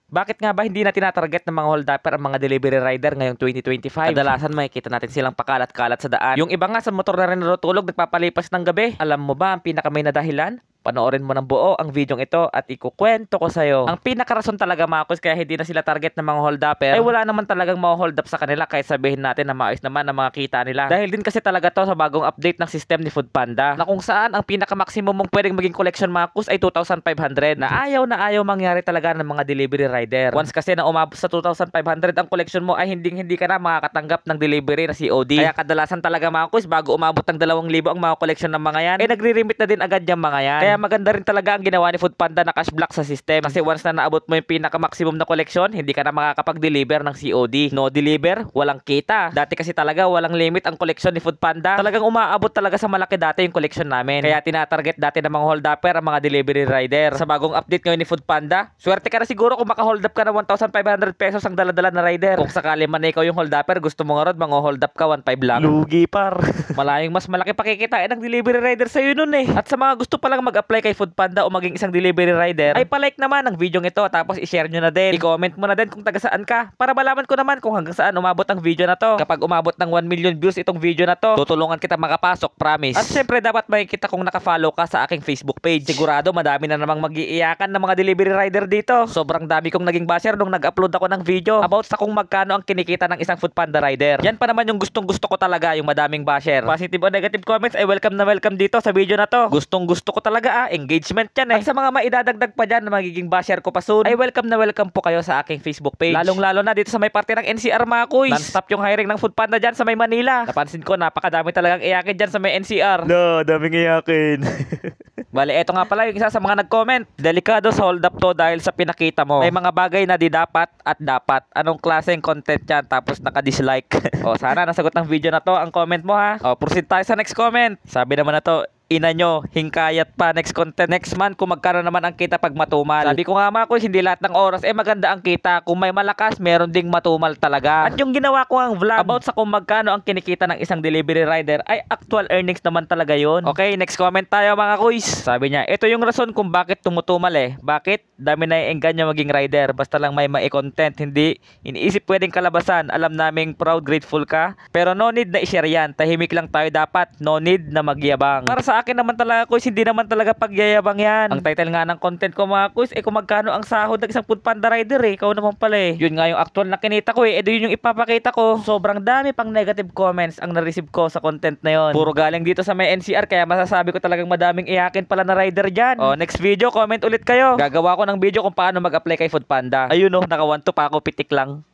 Bakit nga ba hindi na tinatarget ng mga hold-upper ang mga delivery rider ngayong 2025? Kadalasan makikita natin silang pakalat-kalat sa daan. Yung iba nga sa motor na rin natutulog, nagpapalipas ng gabi. Alam mo ba ang pinaka-main na dahilan? Panoorin mo ng buo ang videong ito at ikukwento ko sa'yo. Ang pinakarason talaga mga kus kaya hindi na sila target ng mga hold-upper ay wala naman talagang mga hold-up sa kanila kahit sabihin natin na maayos naman ang mga kita nila. Dahil din kasi talaga to sa bagong update ng system ni Foodpanda na kung saan ang pinaka-maximum mong pwedeng maging collection mga kus ay 2,500 na ayaw mangyari talaga ng mga delivery rider. Once kasi na umabot sa 2,500 ang collection mo ay hindi ka na makakatanggap ng delivery na COD. Kaya kadalasan talaga mga kus bago umabot ng 2,000 ang mga collection ng mga yan ay nagre-remit na din agad yung mga yan. Kaya maganda rin talaga ang ginawa ni Foodpanda na cash block sa system. Kasi once na naabot mo yung pinaka-maximum na collection, hindi ka na makakapag-deliver ng COD. No deliver, walang kita. Dati kasi talaga walang limit ang collection ni Foodpanda. Talagang umaabot talaga sa malaki dati yung collection namin. Kaya tinatarget dati ng mga hold-upper ang mga delivery rider. Sa bagong update ngayon ni Foodpanda, swerte ka na siguro kung maka-hold up ka ng 1,500 pesos ang daladala na rider. Kung sakali man na ikaw yung hold-upper, gusto mo nga ron, mga hold up ka 1,500 lang. Lugi par. Malayong mas malaki pakikitain ng delivery rider sa'yo nun eh. At sa mga gusto palang mag-apply kay Foodpanda o maging isang delivery rider, ay palike naman ang video ito tapos i-share nyo na din. I-comment mo na din kung taga saan ka para malaman ko naman kung hanggang saan umabot ang video na to. Kapag umabot ng 1 million views itong video na to, tutulungan kita makapasok, promise. At syempre dapat makikita kung nakafollow ka sa aking Facebook page. Sigurado madami na namang mag-iiyakan ng mga delivery rider dito. Sobrang dami kong naging basher nung nag-upload ako ng video about sa kung magkano ang kinikita ng isang Foodpanda rider. Yan pa naman yung gustong gusto ko talaga, yung madaming basher. Positive o negative comments ay welcome na welcome dito sa video na to. Gustong gusto ko talaga engagement yan eh. At sa mga maidadagdag pa dyan na magiging basher ko pa soon, ay welcome na welcome po kayo sa aking Facebook page. Lalong-lalo na dito sa may parte ng NCR mga kuys. Non-stop yung hiring ng Foodpanda dyan sa may Manila. Napansin ko napakadami talagang iyakin dyan sa may NCR. No, daming iyakin. Bale, eto nga pala yung isa sa mga nag-comment. Delikado sa hold up to dahil sa pinakita mo. May mga bagay na di dapat at dapat. Anong klaseng content yan tapos naka-dislike? O sana nasagot ng video na to ang comment mo ha. O proceed tayo sa next comment. Sabi naman na to, ina nyo, hingkayat pa next content next month kung magkano naman ang kita pag matumal. Sabi ko nga mga kuys, hindi lahat ng oras maganda ang kita. Kung may malakas, meron ding matumal talaga. At yung ginawa ko ang vlog about sa kung magkano ang kinikita ng isang delivery rider ay actual earnings naman talaga yon. Okay, next comment tayo mga kuys. Sabi niya, ito yung rason kung bakit tumutumal eh. Bakit? Dami na engganyo maging rider. Basta lang may content. Hindi iniisip pwedeng kalabasan. Alam naming proud, grateful ka. Pero no need na i-share yan. Tahimik lang tayo dapat. No need na magyabang. Para sa akin naman talaga kuys, hindi naman talaga pagyayabang yan. Ang title nga ng content ko mga kuys, kung magkano ang sahod ng isang Foodpanda rider eh. Ikaw naman pala eh. Yun nga yung actual na kinita ko eh. Yun yung ipapakita ko. Sobrang dami pang negative comments ang na-receive ko sa content na yon. Puro galing dito sa may NCR kaya masasabi ko talagang madaming iyakin pala na rider dyan. O next video, comment ulit kayo. Gagawa ko ng video kung paano mag-apply kay Foodpanda. Ayun oh, naka 1 to pa ako, pitik lang.